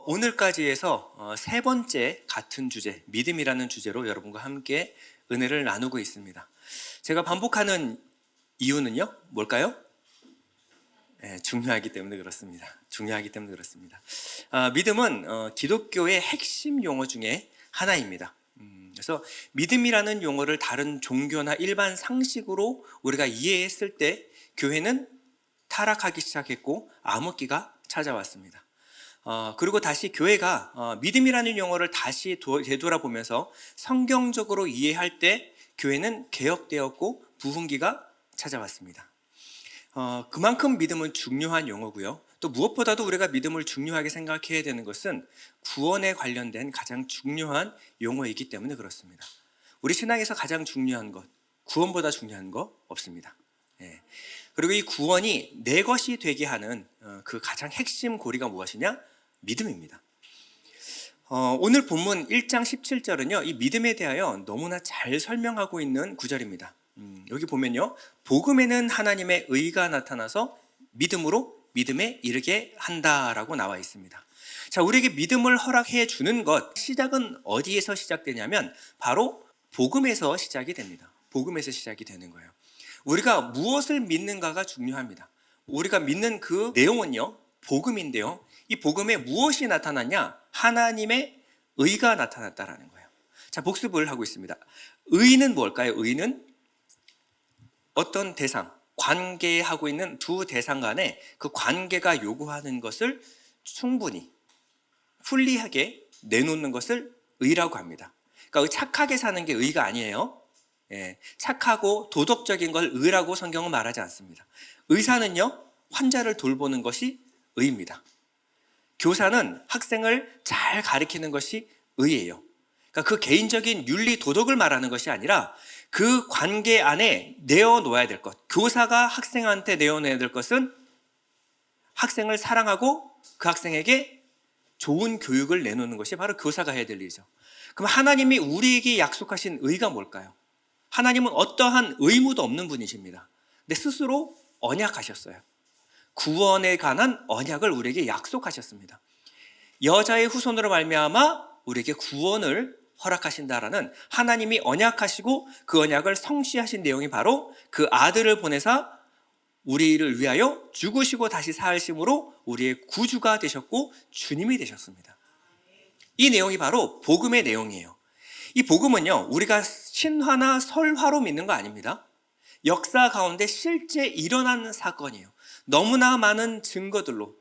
오늘까지 해서 세 번째 같은 주제, 믿음이라는 주제로 여러분과 함께 은혜를 나누고 있습니다. 제가 반복하는 이유는요, 뭘까요? 네, 중요하기 때문에 그렇습니다. 믿음은 기독교의 핵심 용어 중에 하나입니다. 그래서 믿음이라는 용어를 다른 종교나 일반 상식으로 우리가 이해했을 때 교회는 타락하기 시작했고 암흑기가 찾아왔습니다. 그리고 다시 교회가 믿음이라는 용어를 다시 되돌아보면서 성경적으로 이해할 때 교회는 개혁되었고 부흥기가 찾아왔습니다. 그만큼 믿음은 중요한 용어고요. 또 무엇보다도 우리가 믿음을 중요하게 생각해야 되는 것은 구원에 관련된 가장 중요한 용어이기 때문에 그렇습니다. 우리 신앙에서 가장 중요한 것, 구원보다 중요한 거 없습니다. 예. 그리고 이 구원이 내 것이 되게 하는 그 가장 핵심 고리가 무엇이냐? 믿음입니다. 오늘 본문 1장 17절은요, 이 믿음에 대하여 너무나 잘 설명하고 있는 구절입니다. 여기 보면요, 복음에는 하나님의 의가 나타나서 믿음으로 믿음에 이르게 한다라고 나와 있습니다. 자, 우리에게 믿음을 허락해 주는 것, 시작은 어디에서 시작되냐면 바로 복음에서 시작이 됩니다. 복음에서 시작이 되는 거예요. 우리가 무엇을 믿는가가 중요합니다. 우리가 믿는 그 내용은요, 복음인데요, 이 복음에 무엇이 나타났냐? 하나님의 의가 나타났다라는 거예요. 자, 복습을 하고 있습니다. 의는 뭘까요? 의는 어떤 대상, 관계하고 있는 두 대상 간에 그 관계가 요구하는 것을 충분히 풀리하게 내놓는 것을 의라고 합니다. 그러니까 착하게 사는 게 의가 아니에요. 예, 착하고 도덕적인 걸 의라고 성경은 말하지 않습니다. 의사는요, 환자를 돌보는 것이 의입니다. 교사는 학생을 잘 가르치는 것이 의예요. 그러니까 그 개인적인 윤리 도덕을 말하는 것이 아니라 그 관계 안에 내어놓아야 될 것, 교사가 학생한테 내어놓아야 될 것은 학생을 사랑하고 그 학생에게 좋은 교육을 내놓는 것이 바로 교사가 해야 될 일이죠. 그럼 하나님이 우리에게 약속하신 의가 뭘까요? 하나님은 어떠한 의무도 없는 분이십니다. 근데 스스로 언약하셨어요. 구원에 관한 언약을 우리에게 약속하셨습니다. 여자의 후손으로 말미암아 우리에게 구원을 허락하신다라는 하나님이 언약하시고 그 언약을 성취하신 내용이 바로 그 아들을 보내사 우리를 위하여 죽으시고 다시 사하심으로 우리의 구주가 되셨고 주님이 되셨습니다. 이 내용이 바로 복음의 내용이에요. 이 복음은요, 우리가 신화나 설화로 믿는 거 아닙니다. 역사 가운데 실제 일어난 사건이에요. 너무나 많은 증거들로,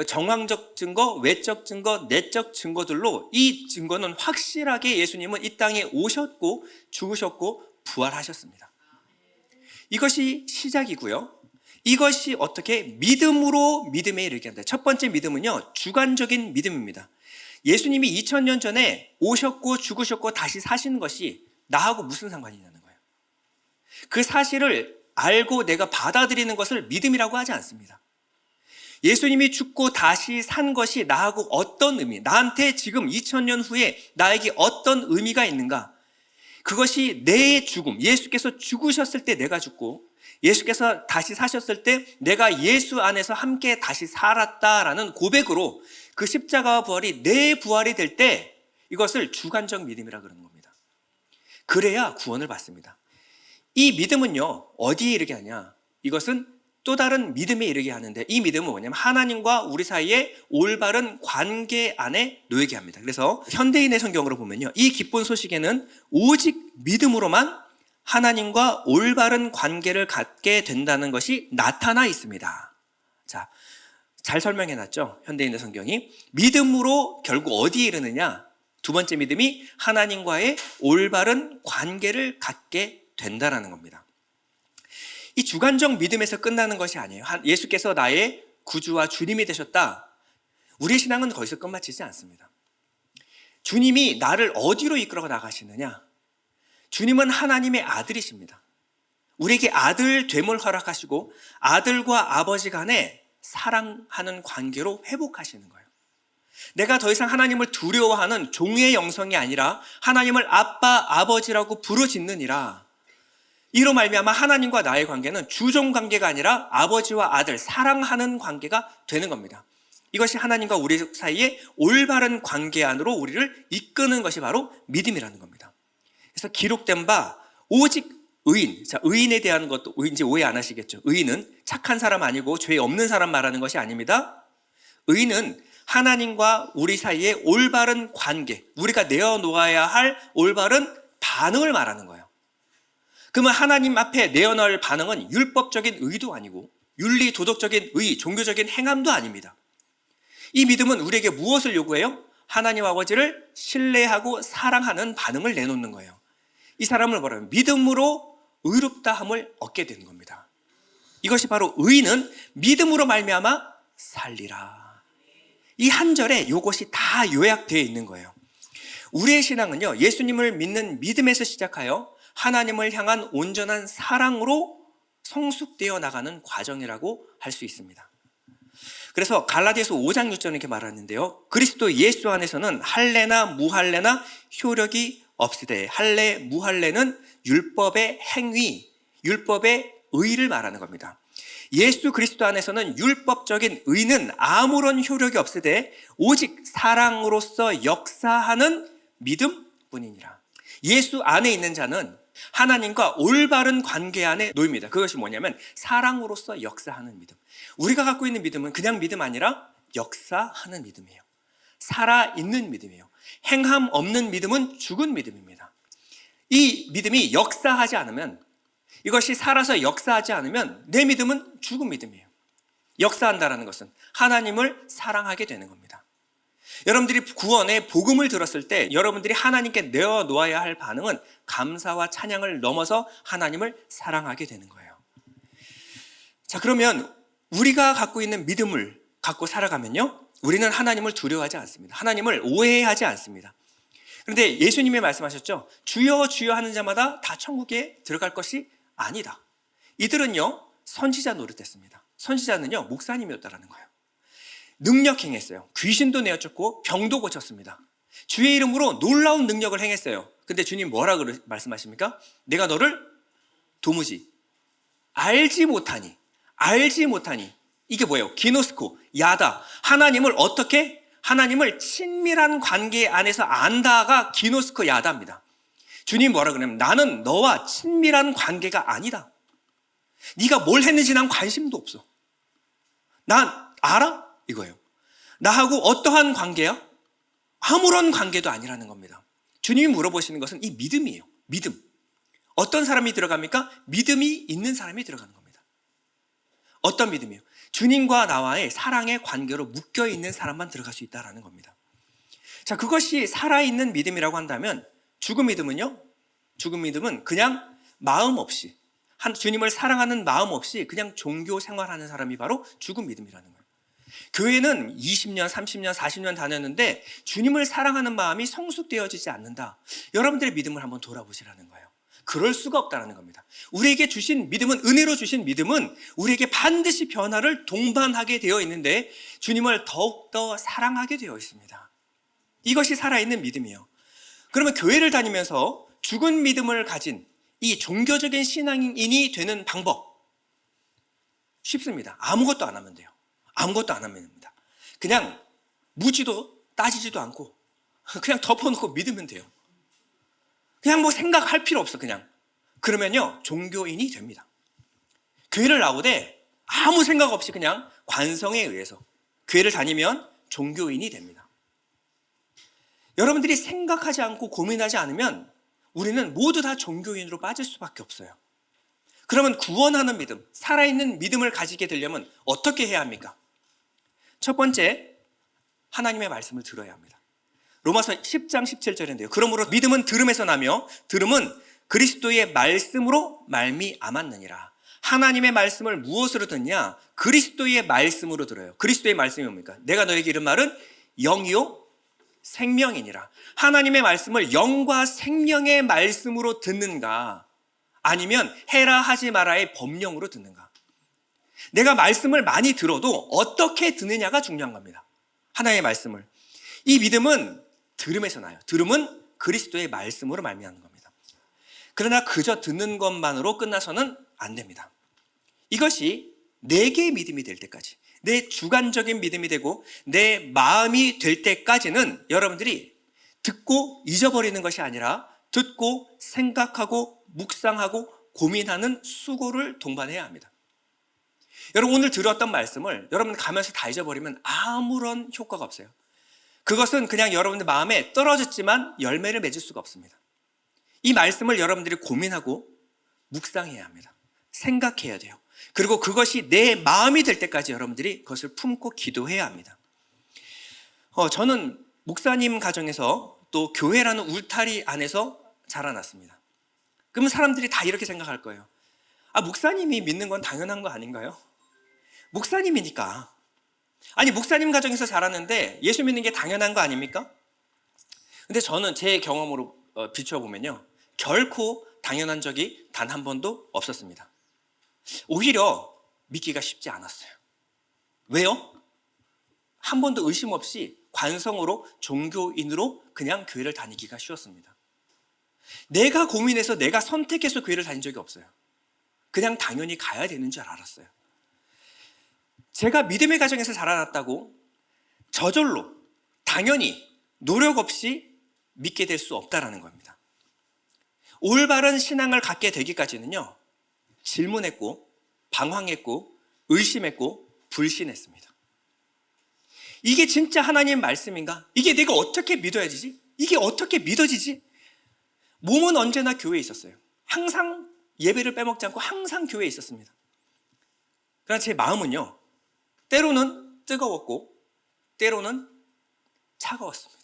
정황적 증거, 외적 증거, 내적 증거들로 이 증거는 확실하게 예수님은 이 땅에 오셨고 죽으셨고 부활하셨습니다. 이것이 시작이고요. 이것이 어떻게 믿음으로 믿음에 이르게 한다. 첫 번째 믿음은요, 주관적인 믿음입니다. 예수님이 2000년 전에 오셨고 죽으셨고 다시 사시는 것이 나하고 무슨 상관이 있냐는 거예요. 그 사실을 알고 내가 받아들이는 것을 믿음이라고 하지 않습니다. 예수님이 죽고 다시 산 것이 나하고 어떤 의미, 나한테 지금 2000년 후에 나에게 어떤 의미가 있는가, 그것이 내 죽음, 예수께서 죽으셨을 때 내가 죽고 예수께서 다시 사셨을 때 내가 예수 안에서 함께 다시 살았다라는 고백으로 그 십자가와 부활이 내 부활이 될 때 이것을 주관적 믿음이라 그러는 겁니다. 그래야 구원을 받습니다. 이 믿음은요, 어디에 이르게 하냐? 이것은 또 다른 믿음에 이르게 하는데, 이 믿음은 뭐냐면 하나님과 우리 사이에 올바른 관계 안에 놓이게 합니다. 그래서 현대인의 성경으로 보면요, 이 기쁜 소식에는 오직 믿음으로만 하나님과 올바른 관계를 갖게 된다는 것이 나타나 있습니다. 자, 잘 설명해놨죠? 현대인의 성경이. 믿음으로 결국 어디에 이르느냐? 두 번째 믿음이 하나님과의 올바른 관계를 갖게 된다라는 겁니다. 이 주관적 믿음에서 끝나는 것이 아니에요. 예수께서 나의 구주와 주님이 되셨다. 우리의 신앙은 거기서 끝마치지 않습니다. 주님이 나를 어디로 이끌어 나가시느냐? 주님은 하나님의 아들이십니다. 우리에게 아들 됨을 허락하시고 아들과 아버지 간에 사랑하는 관계로 회복하시는 거예요. 내가 더 이상 하나님을 두려워하는 종의 영성이 아니라 하나님을 아빠, 아버지라고 부르짖느니라. 이로 말미암아 하나님과 나의 관계는 주종 관계가 아니라 아버지와 아들, 사랑하는 관계가 되는 겁니다. 이것이 하나님과 우리 사이의 올바른 관계 안으로 우리를 이끄는 것이 바로 믿음이라는 겁니다. 그래서 기록된 바 오직 의인, 자, 의인에 대한 것도 이제 오해 안 하시겠죠. 의인은 착한 사람 아니고 죄 없는 사람 말하는 것이 아닙니다. 의인은 하나님과 우리 사이의 올바른 관계, 우리가 내어놓아야 할 올바른 반응을 말하는 거예요. 그러면 하나님 앞에 내어놓을 반응은 율법적인 의도 아니고 윤리, 도덕적인 의, 종교적인 행함도 아닙니다. 이 믿음은 우리에게 무엇을 요구해요? 하나님 아버지를 신뢰하고 사랑하는 반응을 내놓는 거예요. 이 사람을 뭐라고 하면 믿음으로 의롭다함을 얻게 되는 겁니다. 이것이 바로 의인은 믿음으로 말미암아 살리라. 이 한 절에 이것이 다 요약되어 있는 거예요. 우리의 신앙은요, 예수님을 믿는 믿음에서 시작하여 하나님을 향한 온전한 사랑으로 성숙되어 나가는 과정이라고 할 수 있습니다. 그래서 갈라디아서 5장 6절에 이렇게 말하는데요, 그리스도 예수 안에서는 할례나 무할례나 효력이 없으되, 할례, 무할례는 율법의 행위, 율법의 의를 말하는 겁니다. 예수 그리스도 안에서는 율법적인 의는 아무런 효력이 없으되 오직 사랑으로서 역사하는 믿음뿐이니라. 예수 안에 있는 자는 하나님과 올바른 관계 안에 놓입니다. 그것이 뭐냐면 사랑으로서 역사하는 믿음. 우리가 갖고 있는 믿음은 그냥 믿음 아니라 역사하는 믿음이에요. 살아있는 믿음이에요. 행함 없는 믿음은 죽은 믿음입니다. 이 믿음이 역사하지 않으면, 이것이 살아서 역사하지 않으면 내 믿음은 죽은 믿음이에요. 역사한다는 것은 하나님을 사랑하게 되는 겁니다. 여러분들이 구원의 복음을 들었을 때 여러분들이 하나님께 내어놓아야 할 반응은 감사와 찬양을 넘어서 하나님을 사랑하게 되는 거예요. 자, 그러면 우리가 갖고 있는 믿음을 갖고 살아가면요, 우리는 하나님을 두려워하지 않습니다. 하나님을 오해하지 않습니다. 그런데 예수님이 말씀하셨죠. 주여 주여 하는 자마다 다 천국에 들어갈 것이 아니다. 이들은요, 선지자 노릇했습니다. 선지자는요, 목사님이었다라는 거예요. 능력 행했어요. 귀신도 내어쫓고 병도 고쳤습니다. 주의 이름으로 놀라운 능력을 행했어요. 근데 주님 뭐라고 말씀하십니까? 내가 너를 도무지 알지 못하니. 이게 뭐예요? 기노스코, 야다. 하나님을 어떻게? 하나님을 친밀한 관계 안에서 안다가 기노스코 야다입니다. 주님 뭐라 그러냐면 나는 너와 친밀한 관계가 아니다. 네가 뭘 했는지 난 관심도 없어. 난 알아? 이거예요. 나하고 어떠한 관계야? 아무런 관계도 아니라는 겁니다. 주님이 물어보시는 것은 이 믿음이에요. 믿음. 어떤 사람이 들어갑니까? 믿음이 있는 사람이 들어가는 겁니다. 어떤 믿음이에요? 주님과 나와의 사랑의 관계로 묶여있는 사람만 들어갈 수 있다는 겁니다. 자, 그것이 살아있는 믿음이라고 한다면 죽은 믿음은요? 죽은 믿음은 그냥 마음 없이, 주님을 사랑하는 마음 없이 그냥 종교 생활하는 사람이 바로 죽은 믿음이라는 거예요. 교회는 20년, 30년, 40년 다녔는데 주님을 사랑하는 마음이 성숙되어지지 않는다. 여러분들의 믿음을 한번 돌아보시라는 거예요. 그럴 수가 없다는 겁니다. 우리에게 주신 믿음은, 은혜로 주신 믿음은 우리에게 반드시 변화를 동반하게 되어 있는데 주님을 더욱더 사랑하게 되어 있습니다. 이것이 살아있는 믿음이에요. 그러면 교회를 다니면서 죽은 믿음을 가진 이 종교적인 신앙인이 되는 방법 쉽습니다. 아무것도 안 하면 돼요. 아무것도 안 하면 됩니다. 그냥 묻지도 따지지도 않고 그냥 덮어놓고 믿으면 돼요. 그냥 뭐 생각할 필요 없어. 그냥 그러면요 종교인이 됩니다. 교회를 나오되 아무 생각 없이 그냥 관성에 의해서 교회를 다니면 종교인이 됩니다. 여러분들이 생각하지 않고 고민하지 않으면 우리는 모두 다 종교인으로 빠질 수밖에 없어요. 그러면 구원하는 믿음, 살아있는 믿음을 가지게 되려면 어떻게 해야 합니까? 첫 번째, 하나님의 말씀을 들어야 합니다. 로마서 10장 17절인데요. 그러므로 믿음은 들음에서 나며 들음은 그리스도의 말씀으로 말미암았느니라. 하나님의 말씀을 무엇으로 듣냐? 그리스도의 말씀으로 들어요. 그리스도의 말씀이 뭡니까? 내가 너에게 이른 말은 영이요 생명이니라. 하나님의 말씀을 영과 생명의 말씀으로 듣는가? 아니면 해라 하지 마라의 법령으로 듣는가? 내가 말씀을 많이 들어도 어떻게 듣느냐가 중요한 겁니다. 하나님의 말씀을. 이 믿음은 들음에서 나요. 들음은 그리스도의 말씀으로 말미암는 겁니다. 그러나 그저 듣는 것만으로 끝나서는 안 됩니다. 이것이 내 개의 믿음이 될 때까지, 내 주관적인 믿음이 되고 내 마음이 될 때까지는 여러분들이 듣고 잊어버리는 것이 아니라 듣고 생각하고 묵상하고 고민하는 수고를 동반해야 합니다. 여러분, 오늘 들었던 말씀을 여러분 가면서 다 잊어버리면 아무런 효과가 없어요. 그것은 그냥 여러분들 마음에 떨어졌지만 열매를 맺을 수가 없습니다. 이 말씀을 여러분들이 고민하고 묵상해야 합니다. 생각해야 돼요. 그리고 그것이 내 마음이 될 때까지 여러분들이 그것을 품고 기도해야 합니다. 저는 목사님 가정에서 또 교회라는 울타리 안에서 자라났습니다. 그러면 사람들이 다 이렇게 생각할 거예요. 목사님이 믿는 건 당연한 거 아닌가요? 목사님이니까. 아니, 목사님 가정에서 자랐는데 예수 믿는 게 당연한 거 아닙니까? 근데 저는 제 경험으로 비춰보면요, 결코 당연한 적이 단 한 번도 없었습니다. 오히려 믿기가 쉽지 않았어요. 왜요? 한 번도 의심 없이 관성으로 종교인으로 그냥 교회를 다니기가 쉬웠습니다. 내가 고민해서 내가 선택해서 교회를 다닌 적이 없어요. 그냥 당연히 가야 되는 줄 알았어요. 제가 믿음의 가정에서 자라났다고 저절로 당연히 노력 없이 믿게 될 수 없다라는 겁니다. 올바른 신앙을 갖게 되기까지는요, 질문했고 방황했고 의심했고 불신했습니다. 이게 진짜 하나님 말씀인가? 이게 내가 어떻게 믿어야 되지? 이게 어떻게 믿어지지? 몸은 언제나 교회에 있었어요. 항상 예배를 빼먹지 않고 항상 교회에 있었습니다. 그러나 제 마음은요, 때로는 뜨거웠고 때로는 차가웠습니다.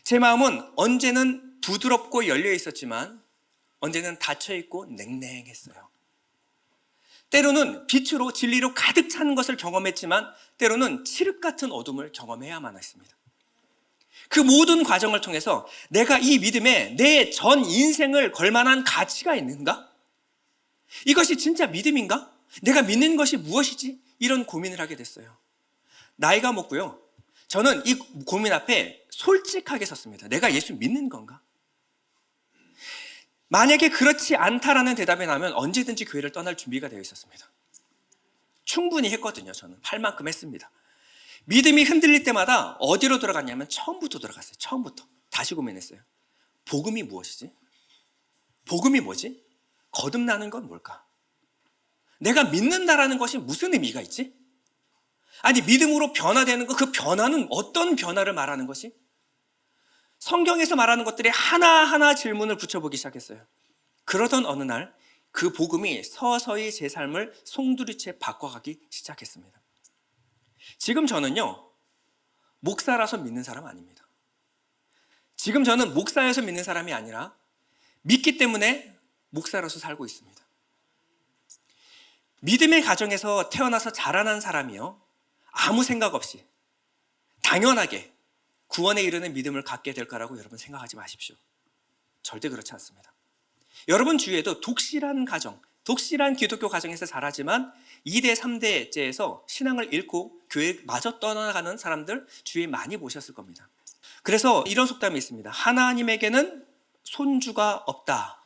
제 마음은 언제는 부드럽고 열려 있었지만 언제는 닫혀 있고 냉랭했어요. 때로는 빛으로 진리로 가득 찬 것을 경험했지만 때로는 칠흑 같은 어둠을 경험해야만 했습니다. 그 모든 과정을 통해서 내가 이 믿음에 내 전 인생을 걸 만한 가치가 있는가? 이것이 진짜 믿음인가? 내가 믿는 것이 무엇이지? 이런 고민을 하게 됐어요. 나이가 먹고요, 저는 이 고민 앞에 솔직하게 섰습니다. 내가 예수 믿는 건가? 만약에 그렇지 않다라는 대답이 나면 언제든지 교회를 떠날 준비가 되어 있었습니다. 충분히 했거든요. 저는 할 만큼 했습니다. 믿음이 흔들릴 때마다 어디로 들어갔냐면 처음부터 들어갔어요. 처음부터 다시 고민했어요. 복음이 무엇이지? 복음이 뭐지? 거듭나는 건 뭘까? 내가 믿는다라는 것이 무슨 의미가 있지? 아니, 믿음으로 변화되는 것, 그 변화는 어떤 변화를 말하는 것이? 성경에서 말하는 것들이 하나하나 질문을 붙여보기 시작했어요. 그러던 어느 날 그 복음이 서서히 제 삶을 송두리째 바꿔가기 시작했습니다. 지금 저는요, 목사라서 믿는 사람 아닙니다. 지금 저는 목사여서 믿는 사람이 아니라 믿기 때문에 목사로서 살고 있습니다. 믿음의 가정에서 태어나서 자라난 사람이요, 아무 생각 없이 당연하게 구원에 이르는 믿음을 갖게 될 거라고 여러분 생각하지 마십시오. 절대 그렇지 않습니다. 여러분 주위에도 독실한 가정, 독실한 기독교 가정에서 자라지만 2대, 3대째에서 신앙을 잃고 교회마저 떠나가는 사람들 주위에 많이 보셨을 겁니다. 그래서 이런 속담이 있습니다. 하나님에게는 손주가 없다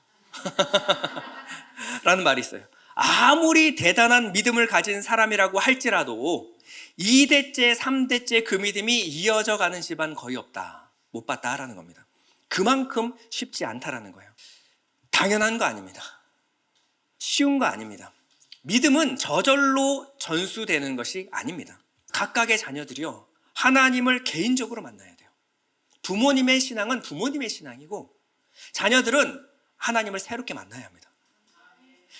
라는 말이 있어요. 아무리 대단한 믿음을 가진 사람이라고 할지라도 2대째, 3대째 그 믿음이 이어져 가는 집안 거의 없다, 못 봤다라는 겁니다. 그만큼 쉽지 않다라는 거예요. 당연한 거 아닙니다. 쉬운 거 아닙니다. 믿음은 저절로 전수되는 것이 아닙니다. 각각의 자녀들이요, 하나님을 개인적으로 만나야 돼요. 부모님의 신앙은 부모님의 신앙이고 자녀들은 하나님을 새롭게 만나야 합니다.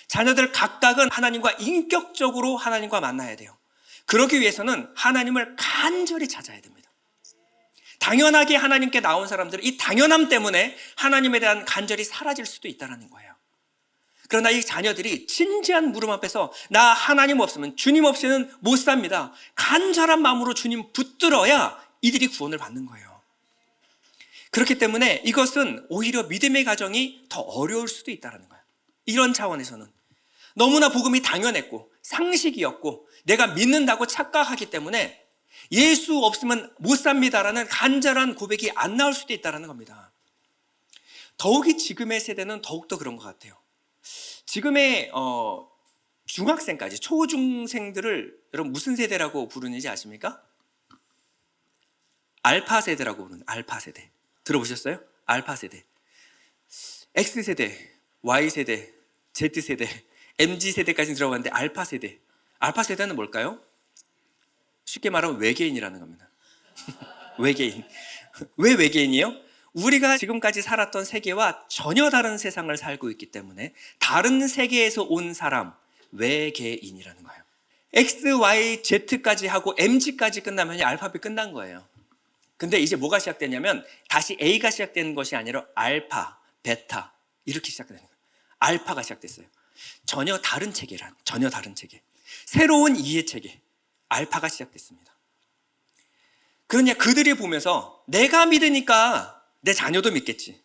자녀들 각각은 하나님과 인격적으로 하나님과 만나야 돼요. 그러기 위해서는 하나님을 간절히 찾아야 됩니다. 당연하게 하나님께 나온 사람들은 이 당연함 때문에 하나님에 대한 간절히 사라질 수도 있다는 거예요. 그러나 이 자녀들이 진지한 물음 앞에서 나 하나님 없으면, 주님 없이는 못 삽니다, 간절한 마음으로 주님 붙들어야 이들이 구원을 받는 거예요. 그렇기 때문에 이것은 오히려 믿음의 가정이 더 어려울 수도 있다는 거예요. 이런 차원에서는 너무나 복음이 당연했고 상식이었고 내가 믿는다고 착각하기 때문에 예수 없으면 못 삽니다라는 간절한 고백이 안 나올 수도 있다는 겁니다. 더욱이 지금의 세대는 더욱더 그런 것 같아요. 지금의 중학생까지, 초중생들을 여러분 무슨 세대라고 부르는지 아십니까? 알파 세대라고 부르는, 알파 세대. 들어보셨어요? 알파 세대. X세대, Y세대, Z세대, MZ세대까지 들어봤는데 알파 세대. 알파 세대는 뭘까요? 쉽게 말하면 외계인이라는 겁니다. 외계인. 왜 외계인이요? 우리가 지금까지 살았던 세계와 전혀 다른 세상을 살고 있기 때문에 다른 세계에서 온 사람, 외계인이라는 거예요. X, Y, Z까지 하고 MG까지 끝나면 알파벳 끝난 거예요. 근데 이제 뭐가 시작되냐면 다시 A가 시작되는 것이 아니라 알파, 베타 이렇게 시작되는 거예요. 알파가 시작됐어요. 전혀 다른 체계란, 전혀 다른 체계. 새로운 이해 체계, 알파가 시작됐습니다. 그러냐, 그들이 보면서 내가 믿으니까 내 자녀도 믿겠지.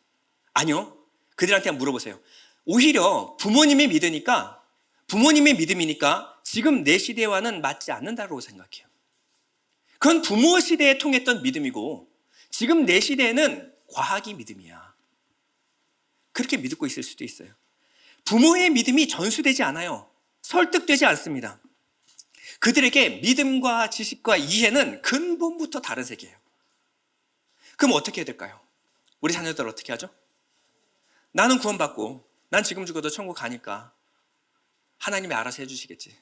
아니요. 그들한테 물어보세요. 오히려 부모님이 믿으니까, 부모님의 믿음이니까 지금 내 시대와는 맞지 않는다고 생각해요. 그건 부모 시대에 통했던 믿음이고 지금 내 시대에는 과학이 믿음이야. 그렇게 믿고 있을 수도 있어요. 부모의 믿음이 전수되지 않아요. 설득되지 않습니다. 그들에게 믿음과 지식과 이해는 근본부터 다른 세계예요. 그럼 어떻게 해야 될까요? 우리 자녀들 어떻게 하죠? 나는 구원받고 난 지금 죽어도 천국 가니까 하나님이 알아서 해주시겠지.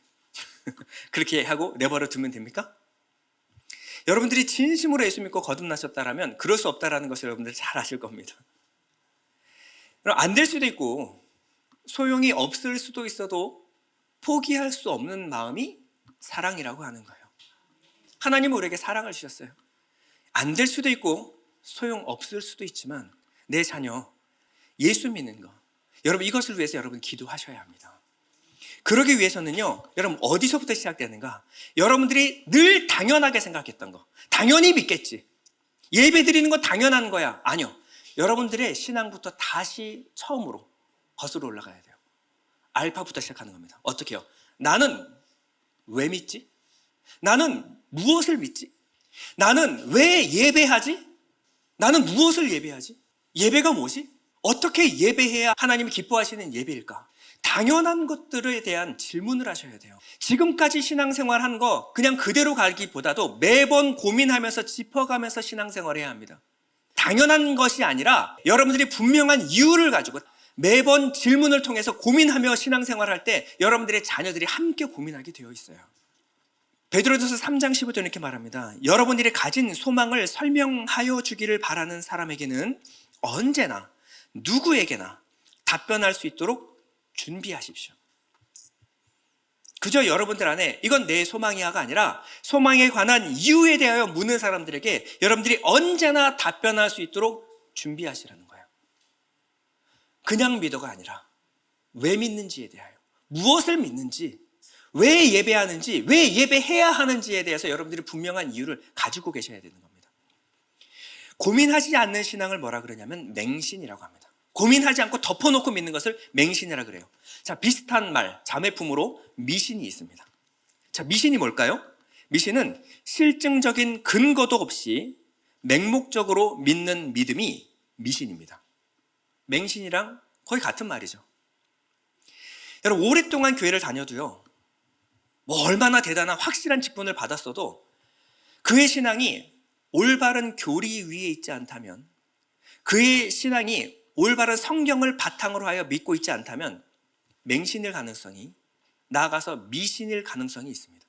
그렇게 하고 내버려 두면 됩니까? 여러분들이 진심으로 예수 믿고 거듭나셨다라면 그럴 수 없다라는 것을 여러분들 잘 아실 겁니다. 안 될 수도 있고 소용이 없을 수도 있어도 포기할 수 없는 마음이 사랑이라고 하는 거예요. 하나님은 우리에게 사랑을 주셨어요. 안 될 수도 있고 소용없을 수도 있지만 내 자녀 예수 믿는 거, 여러분 이것을 위해서 여러분 기도하셔야 합니다. 그러기 위해서는요, 여러분 어디서부터 시작되는가? 여러분들이 늘 당연하게 생각했던 거, 당연히 믿겠지, 예배 드리는 건 당연한 거야. 아니요, 여러분들의 신앙부터 다시 처음으로 거슬러 올라가야 돼요. 알파부터 시작하는 겁니다. 어떻게 해요? 나는 왜 믿지? 나는 무엇을 믿지? 나는 왜 예배하지? 나는 무엇을 예배하지? 예배가 뭐지? 어떻게 예배해야 하나님이 기뻐하시는 예배일까? 당연한 것들에 대한 질문을 하셔야 돼요. 지금까지 신앙생활한 거 그냥 그대로 가기보다도 매번 고민하면서 짚어가면서 신앙생활해야 합니다. 당연한 것이 아니라 여러분들이 분명한 이유를 가지고 매번 질문을 통해서 고민하며 신앙생활할 때 여러분들의 자녀들이 함께 고민하게 되어 있어요. 베드로전서 3장 15절 이렇게 말합니다. 여러분들이 가진 소망을 설명하여 주기를 바라는 사람에게는 언제나 누구에게나 답변할 수 있도록 준비하십시오. 그저 여러분들 안에 이건 내 소망이야가 아니라 소망에 관한 이유에 대하여 묻는 사람들에게 여러분들이 언제나 답변할 수 있도록 준비하시라는 거예요. 그냥 믿어가 아니라 왜 믿는지에 대하여, 무엇을 믿는지, 왜 예배하는지, 왜 예배해야 하는지에 대해서 여러분들이 분명한 이유를 가지고 계셔야 되는 겁니다. 고민하지 않는 신앙을 뭐라 그러냐면 맹신이라고 합니다. 고민하지 않고 덮어놓고 믿는 것을 맹신이라 그래요. 자, 비슷한 말, 자매품으로 미신이 있습니다. 자, 미신이 뭘까요? 미신은 실증적인 근거도 없이 맹목적으로 믿는 믿음이 미신입니다. 맹신이랑 거의 같은 말이죠. 여러분, 오랫동안 교회를 다녀도요, 뭐 얼마나 대단한 확실한 직분을 받았어도 그의 신앙이 올바른 교리 위에 있지 않다면, 그의 신앙이 올바른 성경을 바탕으로 하여 믿고 있지 않다면 맹신일 가능성이, 나아가서 미신일 가능성이 있습니다.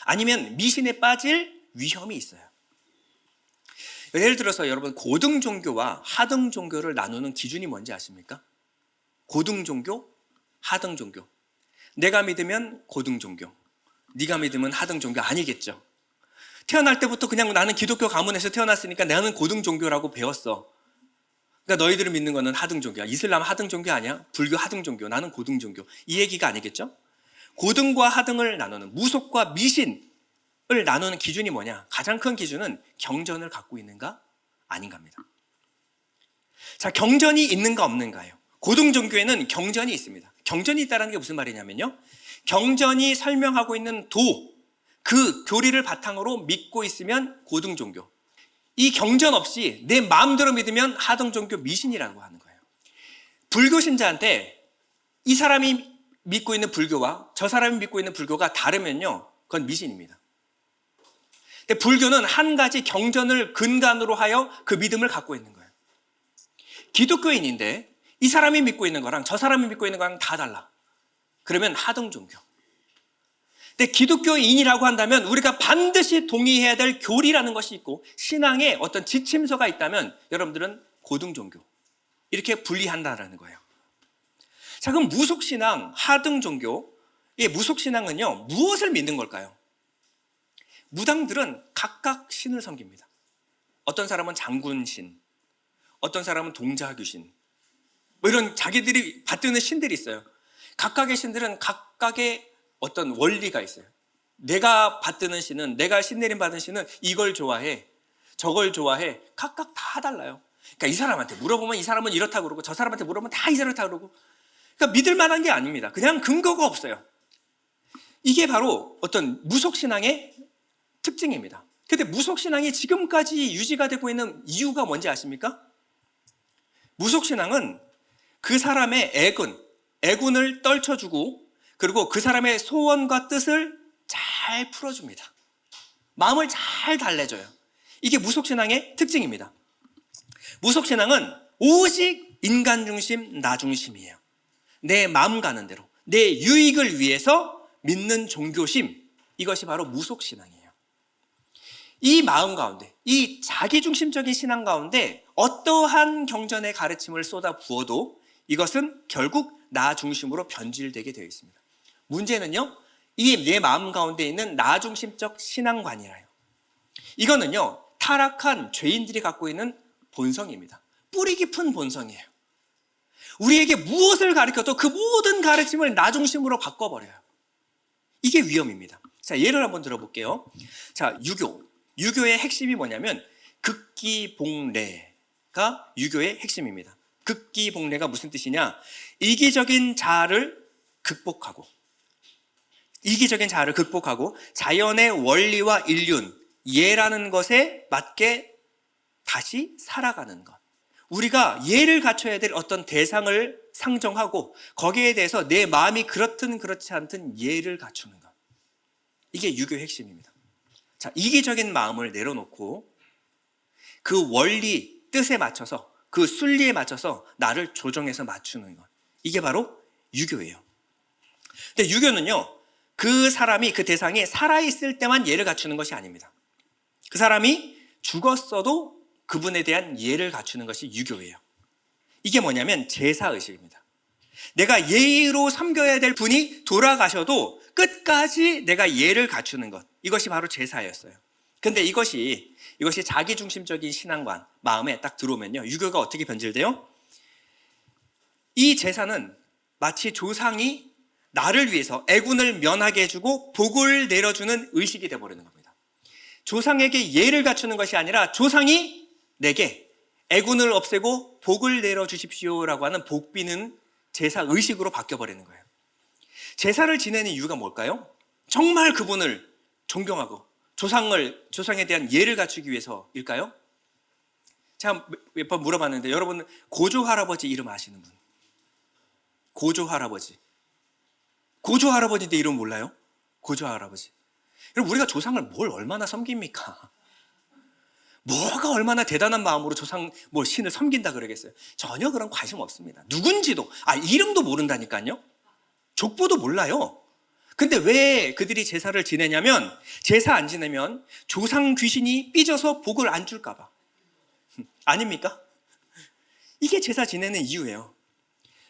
아니면 미신에 빠질 위험이 있어요. 예를 들어서 여러분, 고등 종교와 하등 종교를 나누는 기준이 뭔지 아십니까? 고등 종교, 하등 종교. 내가 믿으면 고등 종교, 네가 믿으면 하등 종교 아니겠죠. 태어날 때부터 그냥 나는 기독교 가문에서 태어났으니까 나는 고등 종교라고 배웠어. 그러니까 너희들이 믿는 거는 하등 종교야. 이슬람 하등 종교 아니야? 불교 하등 종교, 나는 고등 종교. 이 얘기가 아니겠죠? 고등과 하등을 나누는, 무속과 미신을 나누는 기준이 뭐냐? 가장 큰 기준은 경전을 갖고 있는가 아닌가입니다. 자, 경전이 있는가 없는가예요. 고등 종교에는 경전이 있습니다. 경전이 있다는 게 무슨 말이냐면요, 경전이 설명하고 있는 그 교리를 바탕으로 믿고 있으면 고등 종교, 이 경전 없이 내 마음대로 믿으면 하등 종교, 미신이라고 하는 거예요. 불교 신자한테 이 사람이 믿고 있는 불교와 저 사람이 믿고 있는 불교가 다르면요, 그건 미신입니다. 근데 불교는 한 가지 경전을 근간으로 하여 그 믿음을 갖고 있는 거예요. 기독교인인데 이 사람이 믿고 있는 거랑 저 사람이 믿고 있는 거랑 다 달라. 그러면 하등 종교. 근데 기독교인이라고 한다면 우리가 반드시 동의해야 될 교리라는 것이 있고 신앙에 어떤 지침서가 있다면 여러분들은 고등 종교. 이렇게 분리한다는 거예요. 자, 그럼 무속신앙, 하등 종교, 이 무속신앙은요, 무엇을 믿는 걸까요? 무당들은 각각 신을 섬깁니다. 어떤 사람은 장군신, 어떤 사람은 동자귀신, 뭐 이런 자기들이 받드는 신들이 있어요. 각각의 신들은 각각의 어떤 원리가 있어요. 내가 받드는 신은, 내가 신내림 받은 신은 이걸 좋아해, 저걸 좋아해. 각각 다 달라요. 그러니까 이 사람한테 물어보면 이 사람은 이렇다고 그러고 저 사람한테 물어보면 다 이렇다고 그러고, 그러니까 믿을 만한 게 아닙니다. 그냥 근거가 없어요. 이게 바로 어떤 무속신앙의 특징입니다. 근데 무속신앙이 지금까지 유지가 되고 있는 이유가 뭔지 아십니까? 무속신앙은 그 사람의 애군을 떨쳐주고 그리고 그 사람의 소원과 뜻을 잘 풀어줍니다. 마음을 잘 달래줘요. 이게 무속신앙의 특징입니다. 무속신앙은 오직 인간 중심, 나 중심이에요. 내 마음 가는 대로, 내 유익을 위해서 믿는 종교심, 이것이 바로 무속신앙이에요. 이 마음 가운데, 이 자기중심적인 신앙 가운데 어떠한 경전의 가르침을 쏟아 부어도 이것은 결국 나 중심으로 변질되게 되어 있습니다. 문제는요, 이 내 마음 가운데 있는 나 중심적 신앙관이라요. 이거는요, 타락한 죄인들이 갖고 있는 본성입니다. 뿌리 깊은 본성이에요. 우리에게 무엇을 가르쳐도 그 모든 가르침을 나 중심으로 바꿔버려요. 이게 위험입니다. 자, 예를 한번 들어볼게요. 자, 유교의 핵심이 뭐냐면 극기봉례가 유교의 핵심입니다. 극기봉례가 무슨 뜻이냐? 이기적인 자아를 극복하고 자연의 원리와 인륜, 예라는 것에 맞게 다시 살아가는 것. 우리가 예를 갖춰야 될 어떤 대상을 상정하고 거기에 대해서 내 마음이 그렇든 그렇지 않든 예를 갖추는 것. 이게 유교의 핵심입니다. 자, 이기적인 마음을 내려놓고 그 원리, 뜻에 맞춰서, 그 순리에 맞춰서 나를 조정해서 맞추는 것. 이게 바로 유교예요. 근데 유교는요, 그 사람이, 그 대상이 살아있을 때만 예를 갖추는 것이 아닙니다. 그 사람이 죽었어도 그분에 대한 예를 갖추는 것이 유교예요. 이게 뭐냐면 제사의식입니다. 내가 예의로 섬겨야 될 분이 돌아가셔도 끝까지 내가 예를 갖추는 것. 이것이 바로 제사였어요. 근데 이것이 자기중심적인 신앙관, 마음에 딱 들어오면요, 유교가 어떻게 변질돼요? 이 제사는 마치 조상이 나를 위해서 애군을 면하게 해주고 복을 내려주는 의식이 되어버리는 겁니다. 조상에게 예를 갖추는 것이 아니라 조상이 내게 애군을 없애고 복을 내려주십시오라고 하는 복비는 제사 의식으로 바뀌어버리는 거예요. 제사를 지내는 이유가 뭘까요? 정말 그분을 존경하고 조상에 대한 예를 갖추기 위해서일까요? 제가 몇 번 물어봤는데 여러분 고조 할아버지 이름 아시는 분? 고조 할아버지인데 이름 몰라요? 고조 할아버지. 여러분 우리가 조상을 뭘 얼마나 섬깁니까? 뭐가 얼마나 대단한 마음으로 신을 섬긴다 그러겠어요? 전혀 그런 관심 없습니다. 누군지도, 이름도 모른다니까요? 족보도 몰라요. 근데 왜 그들이 제사를 지내냐면, 제사 안 지내면 조상 귀신이 삐져서 복을 안 줄까봐. 아닙니까? 이게 제사 지내는 이유예요.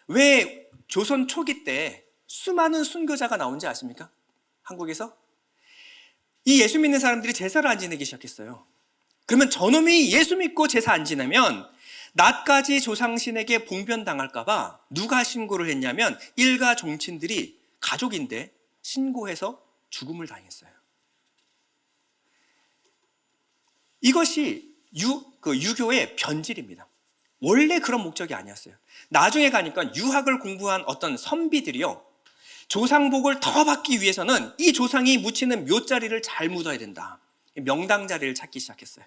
왜 조선 초기 때 수많은 순교자가 나온지 아십니까? 한국에서? 이 예수 믿는 사람들이 제사를 안 지내기 시작했어요. 그러면 저놈이 예수 믿고 제사 안 지내면 나까지 조상신에게 봉변당할까봐 누가 신고를 했냐면 일가 종친들이 가족인데 신고해서 죽음을 당했어요. 이것이 유교의 변질입니다. 원래 그런 목적이 아니었어요. 나중에 가니까 유학을 공부한 어떤 선비들이요, 조상복을 더 받기 위해서는 이 조상이 묻히는 묘자리를 잘 묻어야 된다. 명당 자리를 찾기 시작했어요.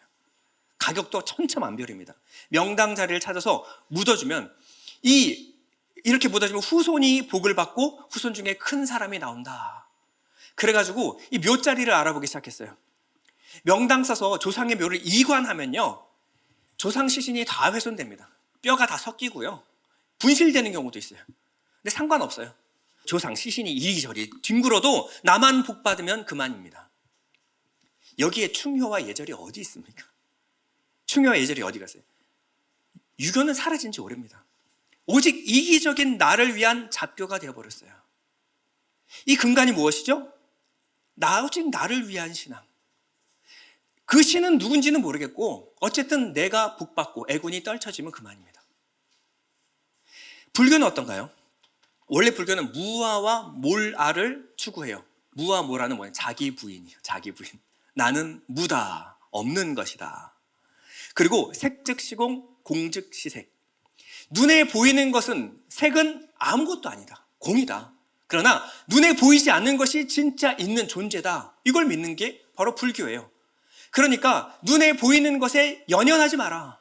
가격도 천차만별입니다. 명당 자리를 찾아서 묻어주면 이 이렇게 묻어지면 후손이 복을 받고 후손 중에 큰 사람이 나온다. 그래가지고 이 묘자리를 알아보기 시작했어요. 명당 써서 조상의 묘를 이관하면요, 조상 시신이 다 훼손됩니다. 뼈가 다 섞이고요, 분실되는 경우도 있어요. 근데 상관없어요. 조상 시신이 이리저리 뒹굴어도 나만 복 받으면 그만입니다. 여기에 충효와 예절이 어디 있습니까? 충효와 예절이 어디 갔어요? 유교는 사라진 지 오래입니다. 오직 이기적인 나를 위한 잡교가 되어버렸어요. 이 근간이 무엇이죠? 오직 나를 위한 신앙. 그 신은 누군지는 모르겠고 어쨌든 내가 복받고 애군이 떨쳐지면 그만입니다. 불교는 어떤가요? 원래 불교는 무아와 몰아를 추구해요. 무아 몰아는 뭐예요? 자기 부인이에요. 자기 부인. 나는 무다, 없는 것이다. 그리고 색즉시공, 공즉시색. 눈에 보이는 것은, 색은 아무것도 아니다, 공이다. 그러나 눈에 보이지 않는 것이 진짜 있는 존재다. 이걸 믿는 게 바로 불교예요. 그러니까 눈에 보이는 것에 연연하지 마라.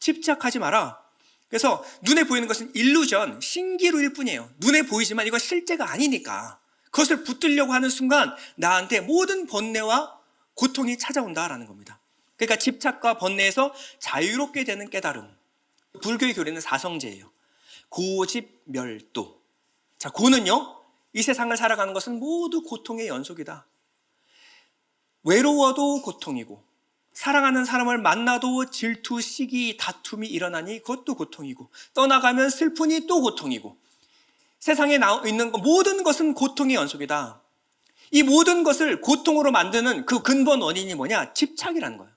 집착하지 마라. 그래서 눈에 보이는 것은 일루전, 신기루일 뿐이에요. 눈에 보이지만 이건 실제가 아니니까 그것을 붙들려고 하는 순간 나한테 모든 번뇌와 고통이 찾아온다라는 겁니다. 그러니까 집착과 번뇌에서 자유롭게 되는 깨달음. 불교의 교리는 사성제예요. 고집멸도. 자, 고는요, 이 세상을 살아가는 것은 모두 고통의 연속이다. 외로워도 고통이고, 사랑하는 사람을 만나도 질투, 시기, 다툼이 일어나니 그것도 고통이고, 떠나가면 슬프니 또 고통이고, 세상에 있는 모든 것은 고통의 연속이다. 이 모든 것을 고통으로 만드는 그 근본 원인이 뭐냐? 집착이라는 거예요.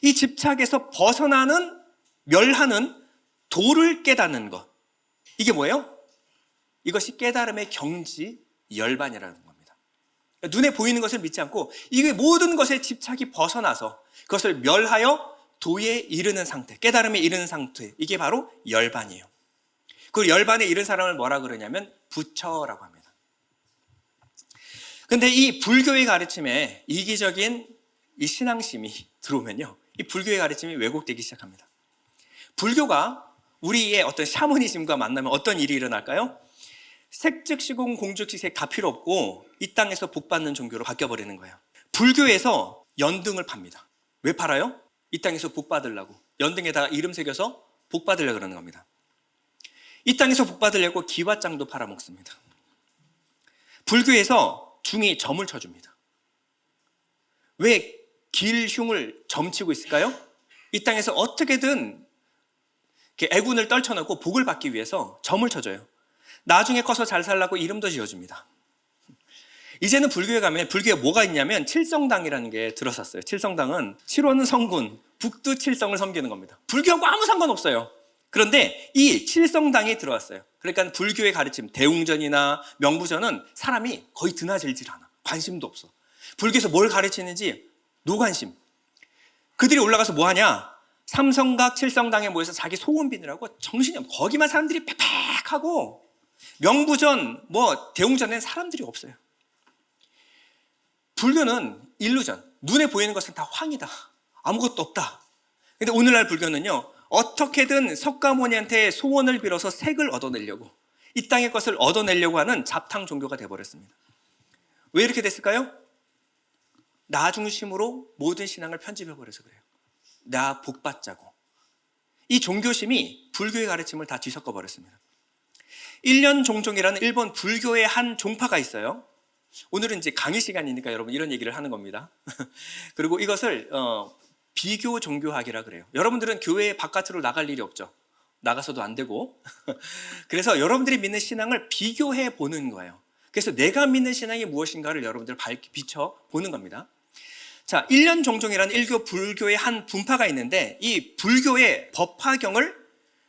이 집착에서 벗어나는, 멸하는 도를 깨닫는 것. 이게 뭐예요? 이것이 깨달음의 경지, 열반이라는 겁니다. 눈에 보이는 것을 믿지 않고 이게 모든 것에 집착이 벗어나서 그것을 멸하여 도에 이르는 상태, 깨달음에 이르는 상태, 이게 바로 열반이에요. 그 열반에 이른 사람을 뭐라 그러냐면 부처라고 합니다. 근데 이 불교의 가르침에 이기적인 이 신앙심이 들어오면요, 이 불교의 가르침이 왜곡되기 시작합니다. 불교가 우리의 어떤 샤머니즘과 만나면 어떤 일이 일어날까요? 색즉시공, 공즉시색 다 필요 없고 이 땅에서 복받는 종교로 바뀌어버리는 거예요. 불교에서 연등을 팝니다. 왜 팔아요? 이 땅에서 복받으려고. 연등에다가 이름 새겨서 복받으려고 그러는 겁니다. 이 땅에서 복받으려고 기와장도 팔아먹습니다. 불교에서 중이 점을 쳐줍니다. 왜 길흉을 점치고 있을까요? 이 땅에서 어떻게든 애군을 떨쳐놓고 복을 받기 위해서 점을 쳐줘요. 나중에 커서 잘 살라고 이름도 지어줍니다. 이제는 불교에 가면 불교에 뭐가 있냐면 칠성당이라는 게 들어섰어요. 칠성당은 칠호는 성군, 북두 칠성을 섬기는 겁니다. 불교하고 아무 상관없어요. 그런데 이 칠성당이 들어왔어요. 그러니까 불교의 가르침, 대웅전이나 명부전은 사람이 거의 드나들질 않아. 관심도 없어. 불교에서 뭘 가르치는지 노관심. 그들이 올라가서 뭐 하냐? 삼성각 칠성당에 모여서 자기 소원 비느라고 정신이 없고, 거기만 사람들이 빽빽하고, 명부전, 대웅전에는 사람들이 없어요. 불교는 일루전, 눈에 보이는 것은 다 황이다, 아무것도 없다. 근데 오늘날 불교는요, 어떻게든 석가모니한테 소원을 빌어서 색을 얻어내려고, 이 땅의 것을 얻어내려고 하는 잡탕 종교가 되어버렸습니다. 왜 이렇게 됐을까요? 나 중심으로 모든 신앙을 편집해버려서 그래요. 나 복받자고. 이 종교심이 불교의 가르침을 다 뒤섞어버렸습니다. 일련종종이라는 일본 불교의 한 종파가 있어요. 오늘은 이제 강의 시간이니까 여러분 이런 얘기를 하는 겁니다. 그리고 이것을 비교 종교학이라 그래요. 여러분들은 교회 바깥으로 나갈 일이 없죠. 나가서도 안 되고. 그래서 여러분들이 믿는 신앙을 비교해 보는 거예요. 그래서 내가 믿는 신앙이 무엇인가를 여러분들 비춰 보는 겁니다. 자, 일련종종이라는 일교 불교의 한 분파가 있는데 이 불교의 법화경을